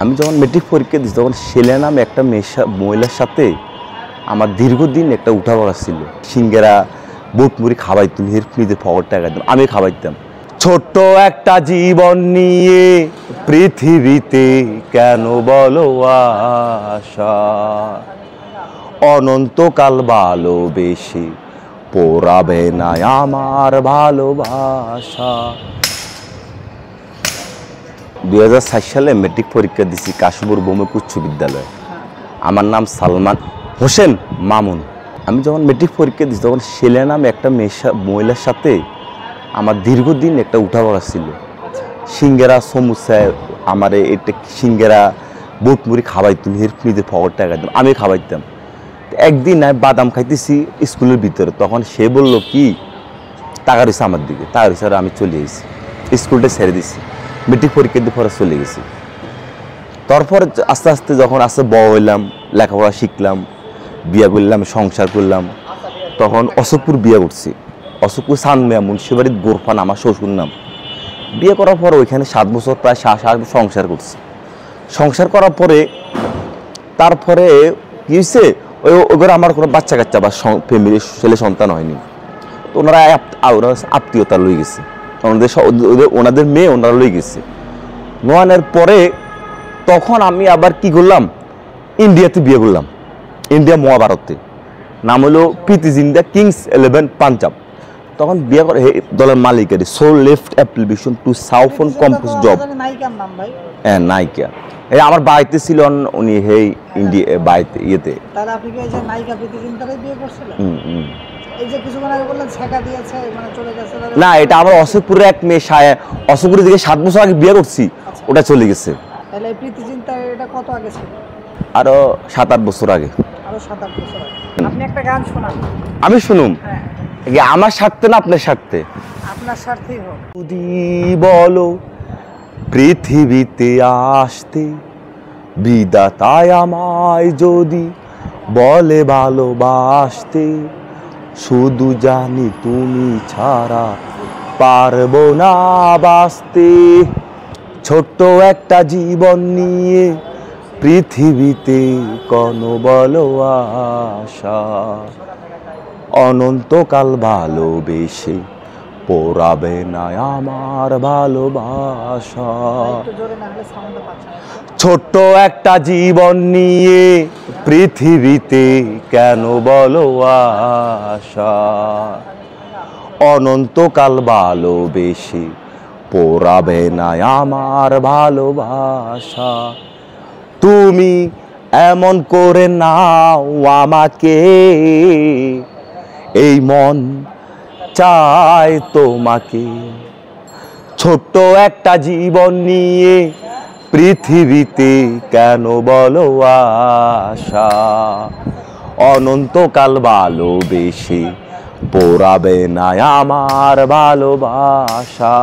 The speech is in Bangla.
আমি যখন মেট্রিক পরীক্ষা দিচ্ছি তখন ছেলে নামে একটা মহিলার সাথে আমার দীর্ঘদিন একটা উঠাপড়া ছিল। সিঙ্গারা বুট মুড়ি খাওয়াইতাম, নিজের পকেট টাকা দিতাম, আমি খাওয়াইতাম। ছোট্ট একটা জীবন নিয়ে পৃথিবীতে কেন বলো আশা, অনন্তকাল ভালোবেসে পোড়াবে না আমার ভালোবাসা। 2004 সালে মেট্রিক পরীক্ষা দিছি কাশীপুর ভৌমিক উচ্চ বিদ্যালয়ে। আমার নাম সালমান হোসেন মামুন। আমি যখন মেট্রিক পরীক্ষা দিচ্ছি তখন ছেলে নামে একটা মহিলার সাথে আমার দীর্ঘদিন একটা উঠাপড়া ছিল। সিঙ্গারা সমুচা আমার এটা সিঙ্গারা বুট মুড়ি খাওয়াইতাম, নিজের পকেট টাকা দিতাম, আমি খাওয়াইতাম। একদিন আমি বাদাম খাইতেছি স্কুলের ভিতরে, তখন সে বলল কি টাকা রয়েছে আমার দিকে, টাকা রয়েছে, আর আমি চলে গেছি, স্কুলটা ছেড়ে দিছি। মেট্রিক পরীক্ষা দিয়ে পরে চলে গেছি। তারপর আস্তে আস্তে যখন বড় হইলাম, লেখাপড়া শিখলাম, বিয়ে করলাম, সংসার করলাম, তখন অশোকপুর বিয়ে করছি। অশোকপুর সানমিয়া মুন্সিবাড়ির গোরফান আমার শ্বশুর নাম। বিয়ে করার পর ওইখানে 7 বছর প্রায় 7 সংসার করছি। সংসার করার পরে তারপরে কি হয়েছে, ওইগুলো আমার কোনো বাচ্চা কাচ্চা বা ফ্যামিলির ছেলে সন্তান হয়নি। তো ওনারা আত্মীয়তা লই গেছে, ওনাদের মেয়ে ওনারা লই গেছে। নোয়ানের পরে তখন আমি আবার কি করলাম, ইন্ডিয়াতে বিয়ে করলাম, ইন্ডিয়া মহাভারতে। নাম হলো প্রীতি জিন্দা কিংস 11 পাঞ্জাব। তখন বিয়ে করে দলের মালিকের সোল লেফট অ্যাপ্লিকেশন টু সাউফন কম্পোজ জব। হ্যাঁ, নায়িকা। এই আমার বাড়িতে ছিল উনি, হেই ইন্ডিয়া বাড়িতে ইয়েতে। তাহলে আপনি কি এই যে নায়িকা প্রীতি জিন্দারে বিয়ে করছিলেন? এই যে কিছুক্ষণ আগে বললেন ছেকা দিয়েছে, মানে চলে গেছে। না, এটা আমার অশোকপুরের এক মেয়ে, অশোকপুরের দিকে 7 বছর আগে বিয়ে করছি, ওটা চলে গেছে। তাহলে এই প্রীতি জিন্তা এটা কত আগে ছিল? আরো 7-8 বছর আগে। আরো 7-8 বছর আগে। আপনি একটা গান শোনান। আমি শুনুম? হ্যাঁ। আমার স্বার্থে না আপনার স্বার্থে? আপনার স্বার্থেই হোক। যদি বলো পৃথিবীতে আসতে, বিধাতায় আমায় যদি বলে ভালোবাসতে, শুধু জানি তুমি ছাড়া পারবো না বাঁচতে। ছোট্ট একটা জীবন নিয়ে পৃথিবীতে কোন বলো আশা, অনন্তকাল ভালোবেসে পোড়াবে না আমার ভালোবাসা। ছোট্ট একটা জীবন নিয়ে পৃথিবীতে কেন বলো আশা, অনন্তকাল ভালোবেসে পোড়াবে না আমার ভালোবাসা। তুমি এমন করে নাও আমাকে, এই মন চাই তোমাকে। ছোট্ট একটা জীবন নিয়ে পৃথিবীতে কেন বলো আশা, অনন্তকাল ভালোবেসে পোড়াবে না আমার ভালোবাসা।